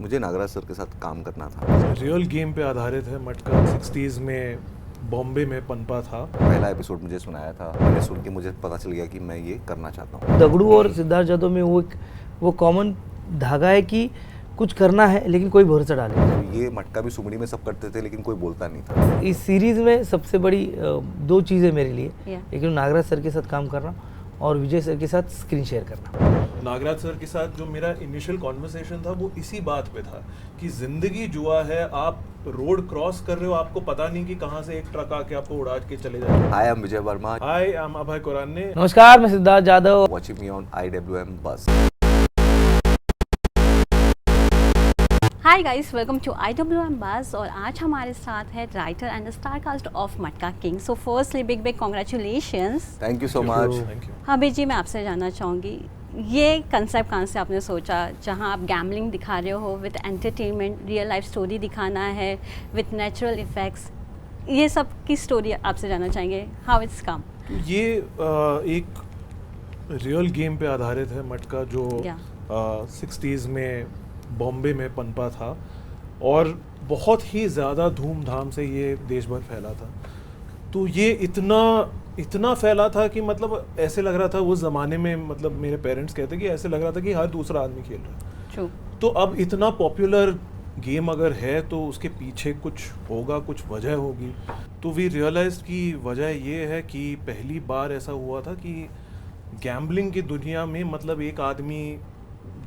मुझे नागराज सर के साथ काम करना था। रियल गेम पे आधारित है मटका। 60s में बॉम्बे में पनपा था। पहला एपिसोड मुझे सुनाया था, मैंने सुन के मुझे पता चल गया कि मैं ये करना चाहता हूँ। दगड़ू और सिद्धार्थ जादव में वो कॉमन धागा है कि कुछ करना है लेकिन कोई भरोसा डाले। तो ये मटका भी सुमड़ी में सब करते थे लेकिन कोई बोलता नहीं था। इस सीरीज़ में सबसे बड़ी दो चीज़ें मेरे लिए, एक नागराज सर के साथ काम करना और विजय सर के साथ स्क्रीन शेयर करना। नागराज सर के साथ जो मेरा इनिशियल कॉन्वर्सेशन था वो इसी बात पे था कि जिंदगी जुआ है। आप रोड क्रॉस कर रहे हो, आपको पता नहीं कि कहाँ से एक ट्रक आके आपको उड़ा के चले जाए। I am Vijay Varma. I am Abhay Kurane. नमस्कार, मैं Siddharth Jadhav. Watching me on IWM buzz. Hi guys, welcome to IWM buzz. और आज हमारे साथ है writer and star cast of Matka king. So firstly big congratulations. Thank you so much. Thank you. हाँ भाई जी, मैं आपसे जानना चाहूँगी ये कंसेप्ट कहाँ से आपने सोचा, जहाँ आप गैम्बलिंग दिखा रहे हो with entertainment, real life story दिखाना है विद नेचुरल इफेक्ट्स, ये सब की स्टोरी आपसे जानना चाहेंगे, हाउ इट्स कम? ये एक रियल गेम पे आधारित है मटका जो 60s में बॉम्बे में पनपा था और बहुत ही ज़्यादा धूमधाम से ये देश भर फैला था। तो ये इतना फैला था कि मतलब ऐसे लग रहा था उस ज़माने में, मतलब मेरे पेरेंट्स कहते कि ऐसे लग रहा था कि हर दूसरा आदमी खेल रहा है। तो अब इतना पॉपुलर गेम अगर है तो उसके पीछे कुछ होगा, कुछ वजह होगी। तो वी रियलाइज की वजह ये है कि पहली बार ऐसा हुआ था कि गैम्बलिंग की दुनिया में मतलब एक आदमी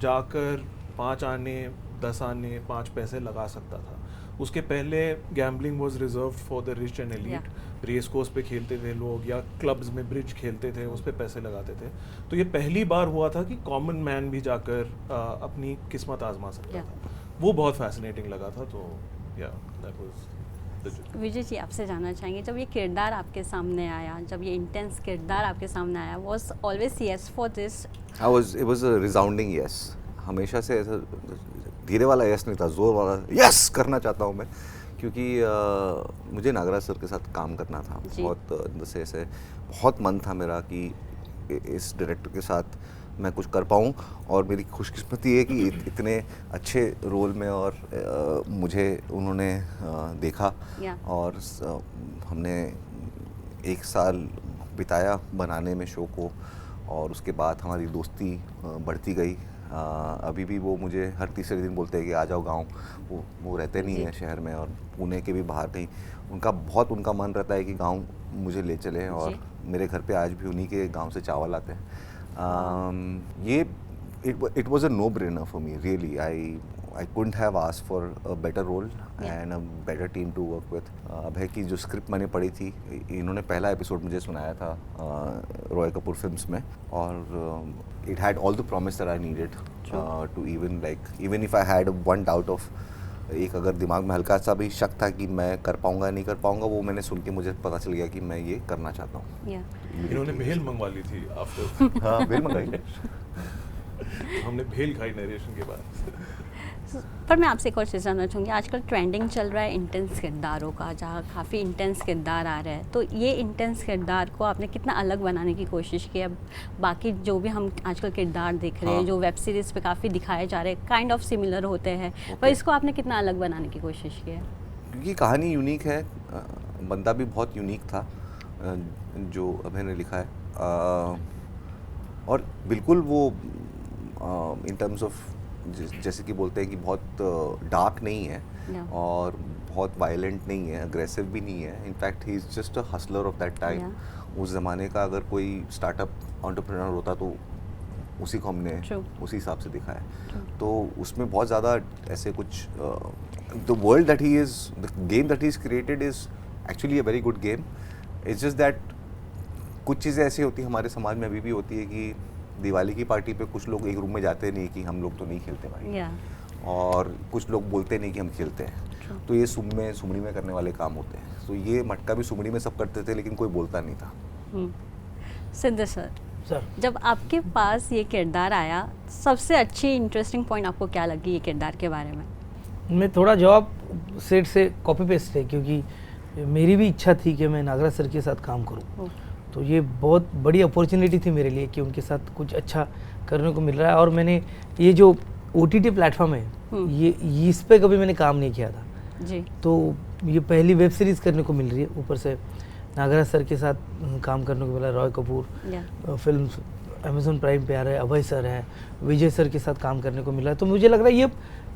जाकर 5 आने 10 आने 5 पैसे लगा सकता था। उसके पहले gambling was reserved for the rich and elite. Race course पे खेलते थे लोग या क्लब्स में ब्रिज खेलते थे, उस पे पैसे लगाते थे। तो ये पहली बार हुआ था कि कॉमन मैन भी जाकर अपनी किस्मत आजमा सकता था। वो बहुत फैसिनेटिंग लगा था। तो या दैट वाज। विजय जी, आपसे जानना चाहेंगे, जब ये किरदार आपके सामने आया, जब ये इंटेंस किरदार आपके सामने आया, was always yes for this? It was a resounding yes. हमेशा से ऐसा धीरे वाला यस नहीं था, जोर वाला यस करना चाहता हूँ मैं, क्योंकि मुझे नागराज सर के साथ काम करना था। बहुत अंदर से ऐसे बहुत मन था मेरा कि इस डायरेक्टर के साथ मैं कुछ कर पाऊँ। और मेरी खुशकिस्मती है कि इतने अच्छे रोल में और मुझे उन्होंने देखा और हमने 1 साल बिताया बनाने में शो को और उसके बाद हमारी दोस्ती बढ़ती गई। अभी भी वो मुझे हर तीसरे दिन बोलते हैं कि आ जाओ गांव। वो रहते नहीं है शहर में और पुणे के भी बाहर कहीं। उनका मन रहता है कि गांव मुझे ले चले और मेरे घर पे आज भी उन्हीं के गांव से चावल आते हैं। ये it was a no brainer for me really. I couldn't have asked for a better role and a better team to work with. अभय की जो स्क्रिप्ट मैंने पढ़ी थी, इन्होंने पहला एपिसोड मुझे सुनाया था रॉय कपूर फिल्म्स में और it had all the promise that I needed to even if I had one doubt of, एक अगर दिमाग में हल्का सा भी शक था कि मैं कर पाऊंगा नहीं कर पाऊंगा, वो मैंने सुन के मुझे पता चल गया कि मैं ये करना चाहता हूँ। इन्होंने भेल मंगवा ली थी आफ्टर। हाँ, भेल मंगाई। हमने भेल खाई नरेशन के बाद। पर मैं आपसे एक और चीज़ जानना चाहूँगी, आजकल ट्रेंडिंग चल रहा है इंटेंस किरदारों का, जहाँ काफ़ी इंटेंस किरदार आ रहे हैं। तो ये इंटेंस किरदार को आपने कितना अलग बनाने की कोशिश की है? बाकी जो भी हम आजकल किरदार देख रहे हैं, जो वेब सीरीज़ पे काफ़ी दिखाए जा रहे हैं, काइंड ऑफ सिमिलर होते हैं, पर इसको आपने कितना अलग बनाने की कोशिश की है? क्योंकि कहानी यूनिक है, बंदा भी बहुत यूनिक था जो अभय ने लिखा है और बिल्कुल वो इन टर्म्स ऑफ जैसे कि बोलते हैं कि बहुत डार्क नहीं है और बहुत वायलेंट नहीं है, अग्रेसिव भी नहीं है। In fact he is just a Hustler of that time. उस ज़माने का अगर कोई स्टार्टअप एंटरप्रेन्योर होता तो उसी को हमने उसी हिसाब से दिखाया। तो उसमें बहुत ज़्यादा ऐसे कुछ the world that he is, the game that he is created is actually a very good game. It's just that कुछ चीज़ें ऐसी होती हैं हमारे समाज में अभी भी होती है कि दिवाली की पार्टी पे कुछ लोग एक रूम में जाते नहीं कि हम लोग तो नहीं खेलते भाई, और कुछ लोग बोलते नहीं कि हम खेलते हैं। तो ये सुमड़ी में करने वाले काम होते हैं। तो ये मटका भी सुमड़ी में सब करते थे लेकिन कोई बोलता नहीं था। सिद्धू सर, जब आपके पास ये किरदार आया, सबसे अच्छी इंटरेस्टिंग पॉइंट आपको क्या लगी ये किरदार के बारे में? मैं थोड़ा जवाब सेट से कॉपी पेस्ट है, क्योंकि मेरी भी इच्छा थी कि मैं नागराज सर के साथ काम करूं। तो ये बहुत बड़ी अपॉर्चुनिटी थी मेरे लिए कि उनके साथ कुछ अच्छा करने को मिल रहा है। और मैंने ये जो OTT प्लेटफॉर्म है, ये इस पे कभी मैंने काम नहीं किया था जी। तो ये पहली वेब सीरीज़ करने को मिल रही है, ऊपर से नागराज सर के साथ काम करने को मिला, Roy Kapoor film Amazon prime पे आ रहा है, अभय सर है, विजय सर के साथ काम करने को मिला है। तो मुझे लग रहा है ये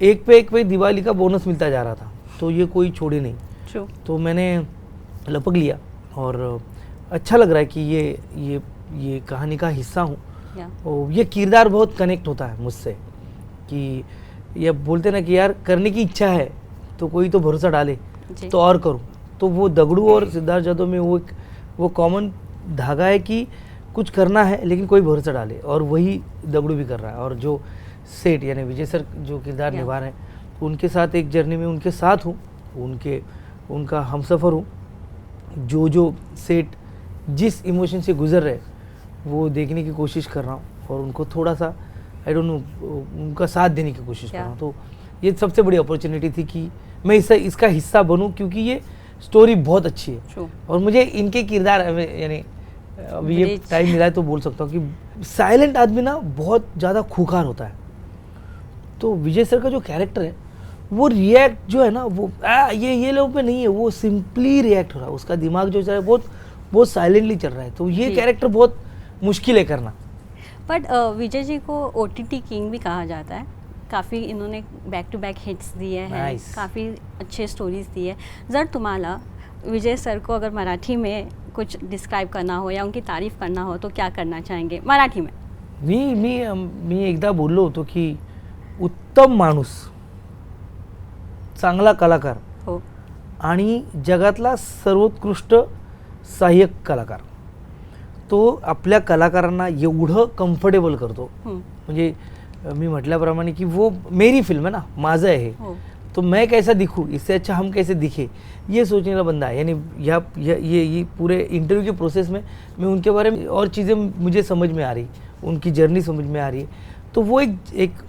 एक पे एक दिवाली का बोनस मिलता जा रहा था, तो ये कोई छोड़े नहीं। True. तो मैंने लपक लिया और अच्छा लग रहा है कि ये कहानी का हिस्सा हूँ। और ये किरदार बहुत कनेक्ट होता है मुझसे, कि ये बोलते ना कि यार करने की इच्छा है तो कोई तो भरोसा डाले तो और करूँ। तो वो दगड़ू और सिद्धार्थ जादव में वो कॉमन धागा है कि कुछ करना है लेकिन कोई भरोसा डाले, और वही दगड़ू भी कर रहा है। और जो सेठ यानी विजय सर जो किरदार निभा रहे हैं, उनके साथ एक जर्नी में उनके साथ हूँ, उनका हमसफ़र हूँ। जो सेठ जिस इमोशन से गुजर रहे वो देखने की कोशिश कर रहा हूँ, और उनको थोड़ा सा आई डोंट नो उनका साथ देने की कोशिश कर रहा हूँ। तो ये सबसे बड़ी अपॉर्चुनिटी थी कि मैं इसका हिस्सा बनूं, क्योंकि ये स्टोरी बहुत अच्छी है। और मुझे इनके किरदार यानी अभी ये टाइम मिला है तो बोल सकता हूँ कि साइलेंट आदमी ना बहुत ज़्यादा खूंखार होता है। तो विजय सर का जो कैरेक्टर है वो रिएक्ट जो है ना वो ये लोगों पे नहीं है, वो सिंपली रिएक्ट हो रहा है, उसका दिमाग जो चल रहा है बहुत साइलेंटली चल रहा है। तो ये कैरेक्टर बहुत मुश्किल है करना। बट विजय जी को OTT किंग भी कहा जाता है, काफ़ी इन्होंने बैक टू बैक हिट्स दिए हैं, काफ़ी अच्छे स्टोरीज दिए हैं। जर तुम्हाला विजय सर को अगर मराठी में कुछ डिस्क्राइब करना हो या उनकी तारीफ करना हो तो क्या करना चाहेंगे मराठी में? मी एकदा बोललो होतो की उत्तम माणूस, चांगला कलाकार हो आणि जगातला सर्वोत्कृष्ट सहाय्यक कलाकार। तो आपल्या कलाकारांना एवढं कम्फर्टेबल करतो, म्हणजे मी म्हटल्याप्रमाणे की वो मेरी फिल्म है ना, माझं आहे हे, तो मैं कैसा दिखूं, इससे अच्छा हम कैसे दिखे, ये सोचने वाला बंदा है। यानी ये पूरे इंटरव्यू के प्रोसेस में मैं उनके बारे में और चीज़ें मुझे समझ में आ रही, उनकी जर्नी समझ में आ रही है। तो वो एक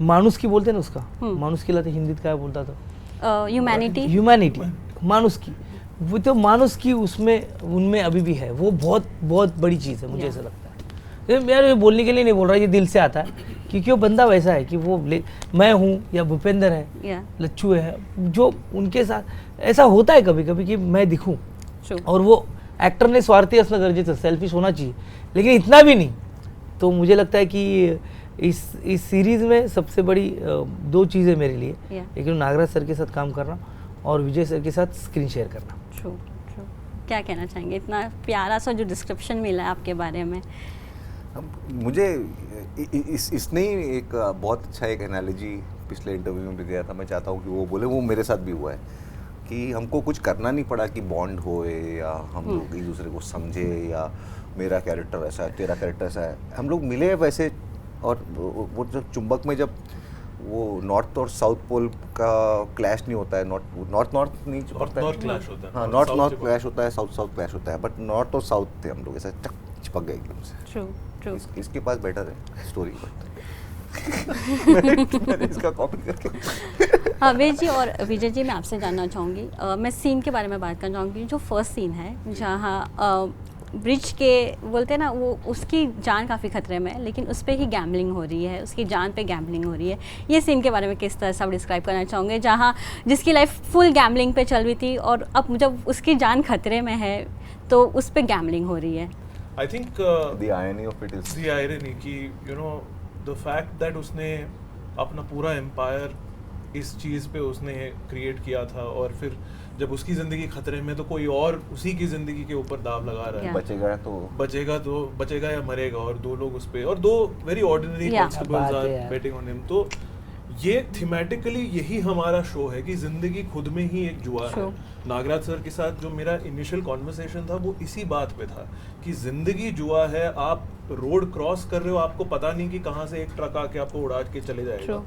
माणूस की बोलते हैं ना, उसका माणूस की लाते हिंदीत क्या बोलता था, ह्यूमैनिटी माणूस की, वो तो माणूस की उनमें अभी भी है। वो बहुत बड़ी चीज़ है, मुझे ऐसा लगता है। यार ये बोलने के लिए नहीं बोल रहा, ये दिल से आता है, क्योंकि वो बंदा वैसा है कि वो मैं हूँ या भूपेंद्र है, लच्छू है, जो उनके साथ ऐसा होता है कभी कभी कि मैं दिखूँ। और वो एक्टर ने स्वार्थी असणं गरजेचं, सेल्फिश होना चाहिए, लेकिन इतना भी नहीं। तो मुझे लगता है कि इस सीरीज़ में सबसे बड़ी दो चीज़ें मेरे लिए, एक नागराज सर के साथ काम करना और विजय सर के साथ स्क्रीन शेयर करना। ट्रू। क्या कहना चाहेंगे, इतना प्यारा सा जो डिस्क्रिप्शन मिला है आपके बारे में? मुझे इसने ही एक बहुत अच्छा एक एनालॉजी पिछले इंटरव्यू में भी दिया था। मैं चाहता हूँ कि वो बोले, वो मेरे साथ भी हुआ है कि हमको कुछ करना नहीं पड़ा कि बॉन्ड होए या हम लोग एक दूसरे को समझे या मेरा कैरेक्टर ऐसा है तेरा कैरेक्टर ऐसा है। हम लोग मिले वैसे, और वो जो चुंबक में जब वो नॉर्थ और साउथ पोल का क्लैश नहीं होता है, नॉर्थ नहीं होता है, हाँ नॉर्थ क्लैश होता है, साउथ क्लैश होता है, बट नॉर्थ और साउथ थे हम लोग ऐसा चिपक गए एकदम से। ट्रू। इसके पास बेटर है स्टोरी मैंने इसका कॉपी करके। अभय जी और विजय जी, मैं आपसे जानना चाहूँगी, मैं सीन के बारे में बात करना चाहूँगी। जो फर्स्ट सीन है जहाँ ब्रिज के बोलते हैं ना, वो उसकी जान काफ़ी खतरे में है, लेकिन उस पर ही गैम्बलिंग हो रही है, उसकी जान पे गैम्बलिंग हो रही है। ये सीन के बारे में किस तरह से आप डिस्क्राइब करना चाहोगे, जहाँ जिसकी लाइफ फुल गैम्बलिंग पे चल रही थी और अब जब उसकी जान खतरे में है तो उस पर गैम्बलिंग हो रही है? I think the irony of it is the irony कि you know the fact that उसने अपना पूरा एम्पायर इस चीज़ पे उसने क्रिएट किया था, और फिर जब उसकी ज़िंदगी खतरे में तो कोई और उसी की ज़िंदगी के ऊपर दाव लगा रहा है। बचेगा या मरेगा, और दो लोग उस पे, और दो very ordinary constables are betting on him. तो ये थीमेटिकली यही हमारा शो है कि जिंदगी खुद में ही एक जुआ है। नागराज सर के साथ जो मेरा इनिशियल कॉन्वर्सेशन था वो इसी बात पे था कि जिंदगी जुआ है। आप रोड क्रॉस कर रहे हो, आपको पता नहीं कि कहाँ से एक ट्रक आके आपको उड़ा के चले जाएगा।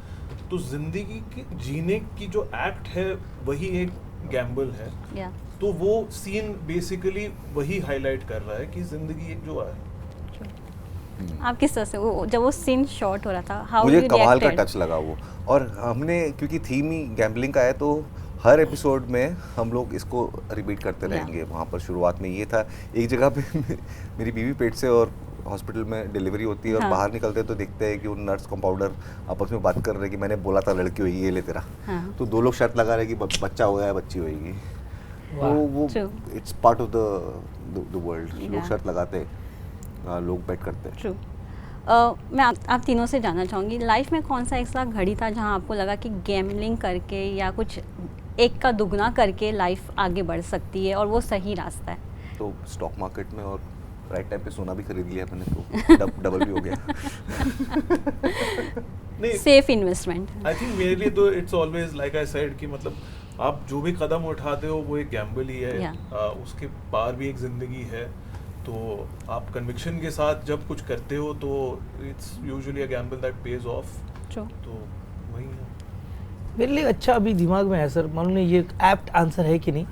तो जिंदगी की जीने की जो एक्ट है वही एक गैम्बल है। तो वो सीन बेसिकली वही हाईलाइट कर रहा है कि जिंदगी एक जुआ है। आप किस तरह से वो जब वो सीन शॉट हो रहा था, हाउ मुझे कमाल का टच लगा वो। और हमने क्योंकि थीम ही गैम्बलिंग का है तो हर एपिसोड में हम लोग इसको रिपीट करते रहेंगे। वहाँ पर शुरुआत में ये था, एक जगह पे मेरी बीवी पेट से और हॉस्पिटल में डिलीवरी होती है और हाँ। बाहर निकलते हैं तो देखते हैं कि वो नर्स कंपाउंडर आपस में बात कर रहे हैं कि मैंने बोला था लड़की होगी, ये ले तेरा। हाँ। तो 2 लोग शर्त लगा रहे हैं कि बच्चा हो गया है, बच्ची होगी। तो वो True. It's part of the world. लोग Yeah. शर्त लगाते हैं, लोग बेट करते हैं। ट्रू। मैं आप तीनों से जानना चाहूँगी, लाइफ में कौन सा ऐसा घड़ी था जहाँ आपको लगा कि गैम्बलिंग करके या कुछ एक का दुगना करके लाइफ आगे बढ़ सकती है और वो सही रास्ता है? तो स्टॉक मार्केट में और राइट टाइम पे सोना भी खरीद लिया मैंने, तो डबल भी हो गया। नहीं, सेफ इन्वेस्टमेंट। आई थिंक मेरे लिए तो it's always like I said कि मतलब आप जो भी कदम उठाते हो वो एक गैम्बल ही है। Yeah. उसके पार भी एक ज़िंदगी है। तो आप कन्विक्शन के साथ जब कुछ करते हो तो it's usually a gamble that page of. True. तो वही है। मेरे लिए अच्छा अभी दिमाग में है सर, मालूम नहीं ये एप्ट आंसर है कि नहीं।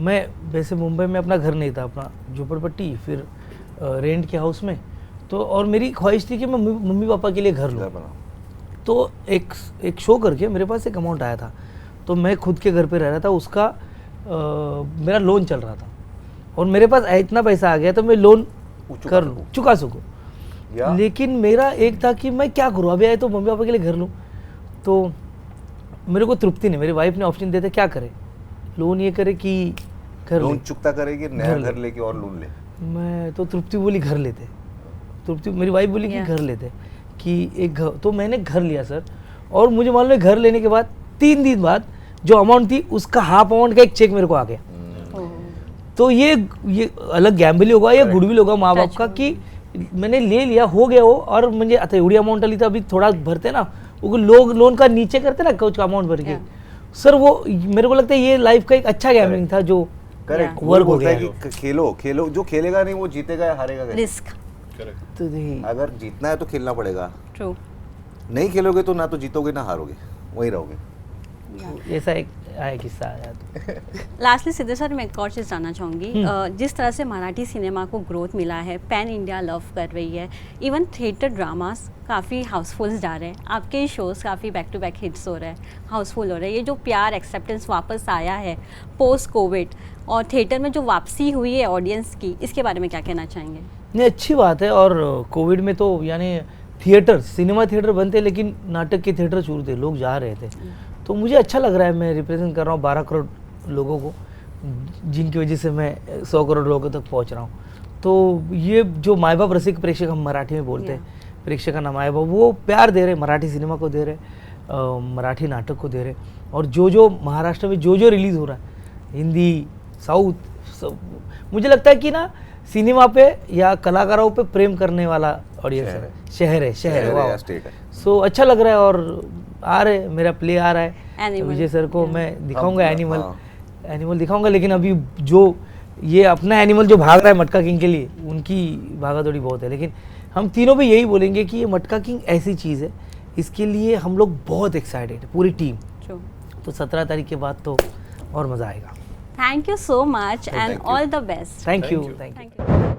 मैं वैसे मुंबई में अपना घर नहीं था, अपना झोपड़पट्टी, फिर रेंट के हाउस में। तो और मेरी ख्वाहिश थी कि मैं मम्मी पापा के लिए घर लूँ। तो एक शो करके मेरे पास एक अमाउंट आया था, तो मैं खुद के घर पे रह रहा था, उसका मेरा लोन चल रहा था और मेरे पास इतना पैसा आ गया तो मैं लोन कर लूँ, चुका सकूँ। लेकिन मेरा एक था कि मैं क्या करूँ, अभी आए तो मम्मी पापा के लिए घर लूँ। तो मेरे को तृप्ति नहीं, मेरी वाइफ ने ऑप्शन देते क्या करे, लोन ये करे कि घर लोन ले। चुकता करेगी, नया घर लेके और लोन ले। मैं तो तृप्ति बोली घर लेते, तृप्ति मेरी वाइफ बोली कि Yeah. घर लेते, कि एक घर। तो मैंने घर लिया सर, और मुझे मालूम है घर लेने के बाद 3 दिन बाद जो अमाउंट थी उसका हाफ अमाउंट का एक चेक मेरे को आ गया। तो ये अलग गैम्बल होगा या गुडविल होगा माँ बाप का कि मैंने ले लिया, हो गया वो। और मुझे आता एवढी अमाउंट आली था, अभी थोड़ा भरते ना वो लोग लोन का नीचे करते ना कुछ अमाउंट भर के। सर वो मेरे को लगता है ये लाइफ का एक अच्छा गैम्बलिंग था जो करेक्ट वर्क हो गया है कि खेलो, जो खेलेगा नहीं वो जीतेगा या हारेगा कैसे? रिस्क। करेक्ट। तो नहीं, अगर जीतना है तो खेलना पड़ेगा, ट्रू। नहीं खेलोगे तो ना तो जीतोगे ना हारोगे, वहीं रहोगे। ऐसा एक आया किस्सा आया तो। लास्टली सिद्धू सर, मैं एक और चीज़ जानना चाहूँगी, जिस तरह से मराठी सिनेमा को ग्रोथ मिला है, पैन इंडिया लव कर रही है, इवन थिएटर ड्रामास काफ़ी हाउसफुल्स जा रहे हैं, आपके शोज़ काफ़ी बैक टू बैक हिट्स हो रहे हैं, हाउसफुल हो रहे हैं। ये जो प्यार एक्सेप्टेंस वापस आया है पोस्ट कोविड और थिएटर में जो वापसी हुई है ऑडियंस की, इसके बारे में क्या कहना चाहेंगे? नहीं, अच्छी बात है। और कोविड में तो यानी थिएटर, सिनेमा थिएटर बनते लेकिन नाटक के थिएटर चूर थे, लोग जा रहे थे। तो मुझे अच्छा लग रहा है, मैं रिप्रेजेंट कर रहा हूँ 12 करोड़ लोगों को, जिनकी वजह से मैं 100 करोड़ लोगों तक पहुँच रहा हूँ। तो ये जो माँ बाप रसिक प्रेक्षक हम मराठी में बोलते हैं, प्रेक्षकांना माँ बाप वो प्यार दे रहे, मराठी सिनेमा को दे रहे, मराठी नाटक को दे रहे। और जो महाराष्ट्र में जो रिलीज़ हो रहा है, हिंदी, साउथ, सब, मुझे लगता है कि ना सिनेमा पे या कलाकारों पे प्रेम करने वाला ऑडियंस है, शहर है, वाह। सो अच्छा लग रहा है। और आ रहे, मेरा प्ले आ रहा है, तो विजय सर को मैं दिखाऊंगा एनिमल दिखाऊंगा। लेकिन अभी जो ये अपना एनिमल जो भाग रहा है मटका किंग के लिए, उनकी भागा दौड़ी बहुत है। लेकिन हम तीनों भी यही बोलेंगे कि ये मटका किंग ऐसी चीज़ है, इसके लिए हम लोग बहुत एक्साइटेड है, पूरी टीम। तो 17 तारीख के बाद तो और मज़ा आएगा। Thank you so much and all the best. Thank you. Thank you.